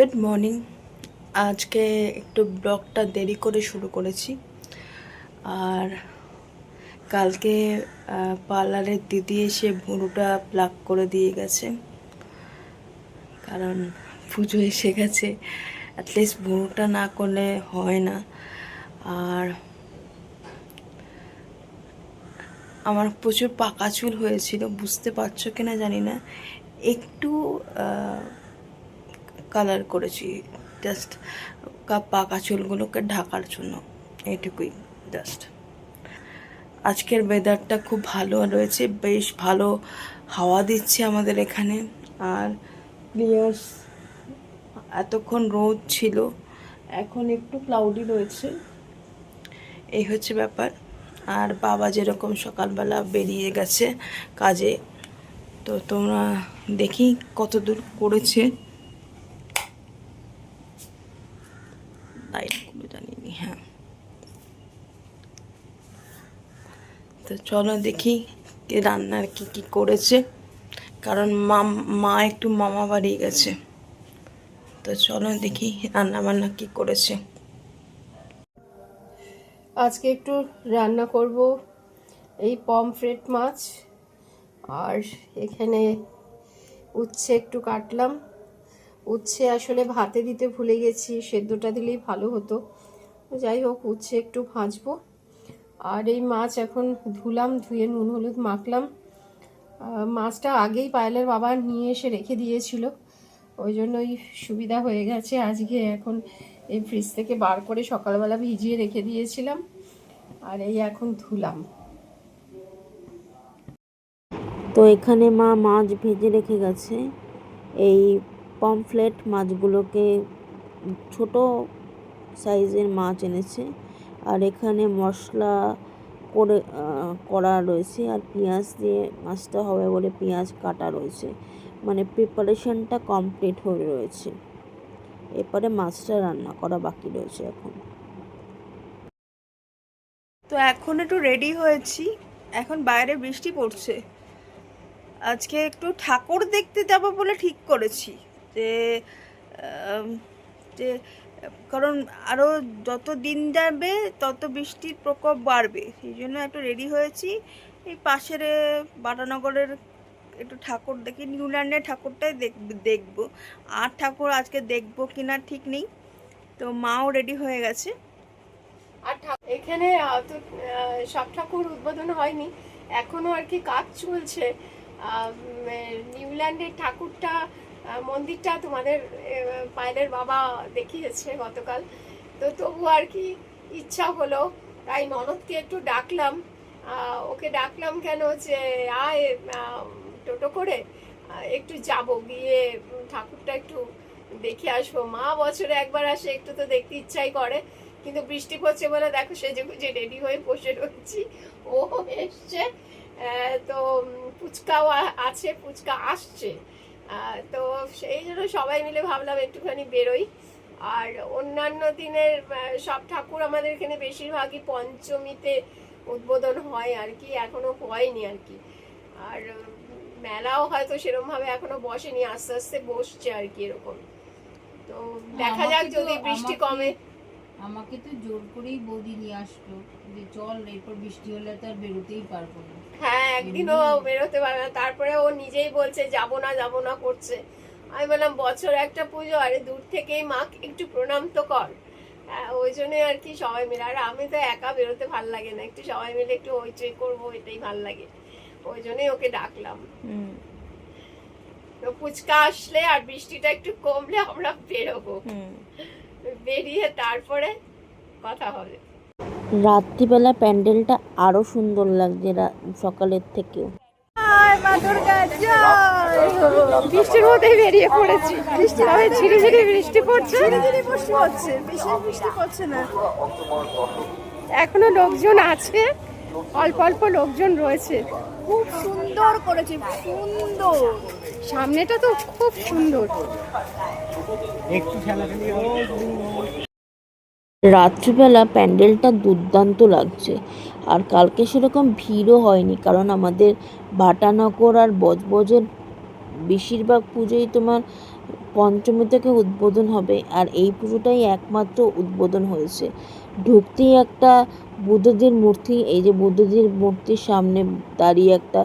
Good morning. আজকে একটু ব্লগটা দেরি করে শুরু করেছি। আর কালকে পার্লারের দিদি এসে ভুরুটা প্লাক করে দিয়ে গেছে, কারণ পুজো এসে গেছে, অ্যাটলিস্ট ভুরুটা না করলে হয় না। আর আমার প্রচুর পাকা চুল হয়েছিল, বুঝতে পারছো কিনা জানি না, একটু কালার করেছি জাস্ট পাকা চুলগুলোকে ঢাকার জন্য, এইটুকুই জাস্ট। আজকের ওয়েদারটা খুব ভালো রয়েছে, বেশ ভালো হাওয়া দিচ্ছে আমাদের এখানে। আর ক্লিয়ার, এতক্ষণ রোদ ছিল, এখন একটু ক্লাউডি রয়েছে, এই হচ্ছে ব্যাপার। আর বাবা যেরকম সকালবেলা বেরিয়ে গেছে কাজে, তো তোমরা দেখি কত দূর করেছে। লাইটগুলো জানিনি, হ্যাঁ, তো চলো দেখি রান্নার কি করেছে, কারণ মা একটু মামা বাড়ি গেছে। তো চলো দেখি রান্না বান্না কি করেছে। আজকে একটু রান্না করব এই পমফ্রেট মাছ, আর এখানে উচ্ছে একটু কাটলাম। উচ্ছে আসলে ভাতে দিতে ভুলে গেছি, সেদ্ধটা দিলেই ভালো হতো। যাই হোক, উচ্ছে একটু ভাজবো। আর এই মাছ এখন ধুলাম, ধুয়ে নুন হলুদ মাখলাম। মাছটা আগেই পায়েলের বাবা নিয়ে এসে রেখে দিয়েছিল, ওই জন্যই সুবিধা হয়ে গেছে। আজকে এখন এই ফ্রিজ থেকে বার করে সকালবেলা ভিজিয়ে রেখে দিয়েছিলাম, আর এই এখন ধুলাম। তো এখানে মা মাছ ভেজে রেখে গেছে। এই পমফ্লেট মাছগুলোকে ছোট সাইজের মাছ এনেছে, আর এখানে মশলা করা রয়েছে, আর পেঁয়াজ দিয়ে মাছটা হবে বলে পেঁয়াজ কাটা রয়েছে, মানে প্রিপারেশনটা কমপ্লিট হয়ে রয়েছে। এরপরে মাছটা রান্না করা বাকি রয়েছে এখন। তো এখন একটু রেডি হয়েছি, এখন বাইরে বৃষ্টি পড়ছে। আজকে একটু ঠাকুর দেখতে যাব বলে ঠিক করেছি, যে যে কারণ আরও যত দিন যাবে তত বৃষ্টির প্রকোপ বাড়বে, সেই জন্য একটু রেডি হয়েছি। এই পাশের বাটানগরের একটু ঠাকুর দেখি, নিউল্যান্ডের ঠাকুরটাই দেখবো। আর ঠাকুর আজকে দেখবো কিনা ঠিক নেই, তো মাও রেডি হয়ে গেছে। আর এখানে তো সব ঠাকুর উদ্বোধন হয়নি এখনো, আর কি কাজ চলছে। নিউল্যান্ডের ঠাকুরটা, মন্দিরটা তোমাদের পায়েলের বাবা দেখিয়েছে গতকাল, তো তবু আর কি ইচ্ছা হলো, তাই ননদকে একটু ডাকলাম। ওকে ডাকলাম কেন, যে আয় টোটো করে একটু যাব, গিয়ে ঠাকুরটা একটু দেখে আসবো। মা বছরে একবার আসে, একটু তো দেখতে ইচ্ছাই করে, কিন্তু বৃষ্টি পড়ছে বলে দেখো সেজে গুজে রেডি হয়ে বসে রয়েছি। ও এসছে, তো ফুচকাও আছে, ফুচকা আসছে, তো সেই জন্য সবাই মিলে ভাবলাম একটুখানি বেরোই। আর অন্যান্য দিনের সব ঠাকুর আমাদের এখানে বেশিরভাগই পঞ্চমীতে উদ্বোধন হয় আর কি, এখনো হয়নি আর কি। আর মেলাও হয়তো সেরকম ভাবে এখনো বসেনি, আস্তে আস্তে বসছে আর কি এরকম। তো দেখা যাক, যদি বৃষ্টি কমে। আমাকে তো জোর করেই বৌদি নিয়ে আসলো, যে চল, এরপর বৃষ্টি হলে তো আর বেরোতেই পারবো না। হ্যাঁ, একদিনও বেরোতে পারবে না, তারপরে ও নিজেই বলছে যাবো না করছে। আমি বললাম বছর একটা পুজো, আরে দূর থেকেই মা একটু প্রণাম তো কর। ওই জন্য আর কি সবাই মিলে, আর আমি তো একা বেরোতে ভাল লাগে না, একটু সবাই মিলে একটু হইচই করবো, এটাই ভাল লাগে, ওই জন্যই ওকে ডাকলাম। তো ফুচকা আসলে আর বৃষ্টিটা একটু কমলে আমরা বেরোবো, বেরিয়ে তারপরে কথা হবে। রাত্রিবেলা প্যান্ডেলটা আরো সুন্দর লাগছে সকালের থেকেও। বৃষ্টির মধ্যে বেরিয়ে পড়েছি, বৃষ্টি হবে, ঝিরিঝিরি বৃষ্টি পড়ছে, বিশেষ বৃষ্টি পড়ছে না, এখনো লোকজন আছে, অল্প অল্প লোকজন রয়েছে। খুব সুন্দর করেছে, সুন্দর, সামনেটা তো খুব সুন্দর। রাত্রিবেলা প্যান্ডেলটা দুর্দান্ত লাগছে। আর কালকে সেরকম ভিড়ও হয়নি, কারণ আমাদের বাটানগর আর বজবজের বেশিরভাগ পুজোই তোমার পঞ্চমী থেকে উদ্বোধন হবে, আর এই পুজোটাই একমাত্র উদ্বোধন হয়েছে। ঢুকতেই একটা বুদ্ধদেবের মূর্তি, এই যে বুদ্ধদেবের মূর্তির সামনে দাঁড়িয়ে একটা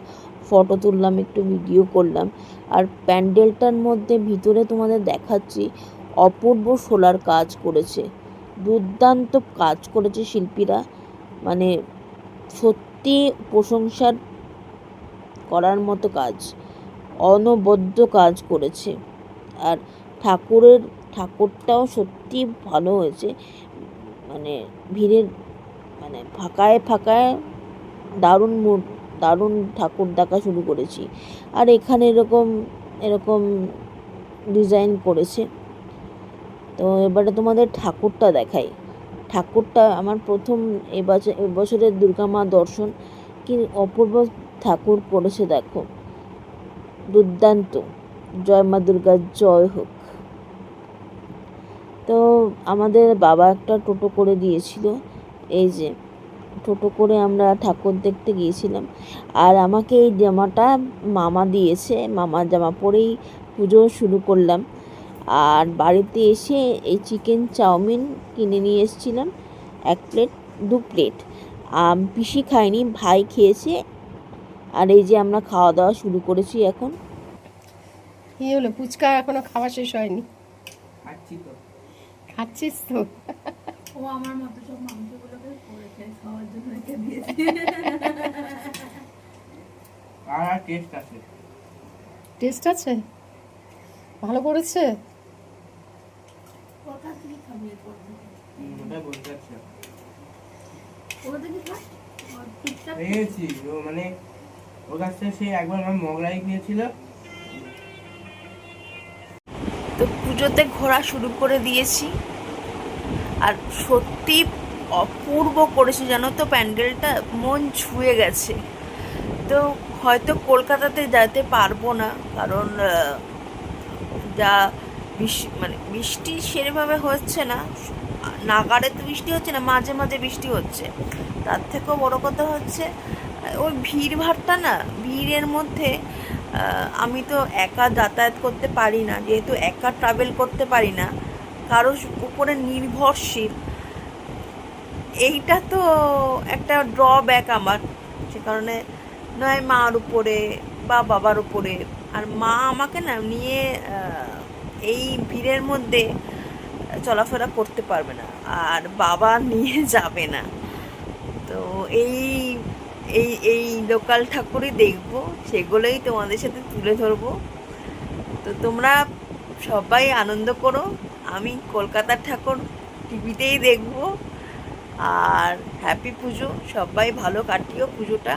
ফটো তুললাম, একটু ভিডিও করলাম। আর প্যান্ডেলটার মধ্যে ভিতরে তোমাদের দেখাচ্ছি, অপূর্ব সোলার কাজ করেছে, দুর্দান্ত কাজ করেছে শিল্পীরা, মানে সত্যি প্রশংসার করার মতো কাজ, অনবদ্য কাজ করেছে। আর ঠাকুরটাও সত্যি ভালো হয়েছে, মানে ভিড়ের মানে ফাঁকায় ফাঁকায় দারুণ ঠাকুর দেখা শুরু করেছি। আর এখানে এরকম এরকম ডিজাইন করেছে। তো এবারে তোমাদের ঠাকুরটা দেখাই। ঠাকুরটা আমার প্রথম এবছরের দুর্গা মা দর্শন, কি অপূর্ব ঠাকুর করেছে দেখো, দুর্দান্ত। জয় মা দুর্গা জয় হোক। তো আমাদের বাবা একটা টোটো করে দিয়েছিল, এই যে টোটো করে আমরা ঠাকুর দেখতে গিয়েছিলাম। আর আমাকে এই জামাটা মামা দিয়েছে, মামার জামা পরেই পুজো শুরু করলাম। আর বাড়িতে এসে এই চিকেন চাউমিন কিনে নিয়ে এসেছিলাম, 1 প্লেট 2 প্লেট। পিসি খায়নি, ভাই খেয়েছে। আর এই যে আমরা খাওয়া দাওয়া শুরু করেছি এখন। কি হলো, ফুচকা এখনো খাওয়া শেষ হয়নি? খাচ্ছি তো। খাচ্ছিস তো? ও আমার মতো সব মাংসগুলোকে করেছে খাওয়ার জন্য রেখে দিয়েছে। আর টেস্ট আছে। টেস্ট আছে, ভালো করেছে। ওটা কি খাবি ওটা বলতে পারছি না। ওটা কি খা চুপচাপ পেয়েছি ও, মানে ওর কাছ থেকে সে একবার আমার মোগলাই নিয়েছিল। তো পুজোতে ঘোরা শুরু করে দিয়েছি, আর সত্যি অপূর্ব করেছে জানো তো, প্যান্ডেলটা মন ছুঁয়ে গেছে। তো হয়তো কলকাতাতে যেতে পারবো না, কারণ যা মানে বৃষ্টি সেরভাবে হচ্ছে না, নাগাড়ে তো বৃষ্টি হচ্ছে না, মাঝে মাঝে বৃষ্টি হচ্ছে। তার থেকেও বড় কথা হচ্ছে ওই ভিড়ভাড়টা না, ভিড়ের মধ্যে আমি তো একা যাতায়াত করতে পারি না, যেহেতু একা ট্রাভেল করতে পারি না, কারোর উপরে নির্ভরশীল, এইটা তো একটা ড্রব্যাক আমার। সে কারণে নয় মার উপরে বা বাবার উপরে, আর মা আমাকে না নিয়ে এই ভিড়ের মধ্যে চলাফেরা করতে পারবে না, আর বাবা নিয়ে যাবে না। তো এই এই এই লোকাল ঠাকুরই দেখবো, সেগুলোই তোমাদের সাথে তুলে ধরবো। তো তোমরা সবাই আনন্দ করো, আমি কলকাতার ঠাকুর টিভিতেই দেখবো। আর হ্যাপি পুজো, সবাই ভালো কাটিও পুজোটা।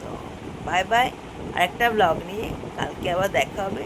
তো বাই বাই, আর একটা ব্লগ নিয়ে কালকে আবার দেখা হবে।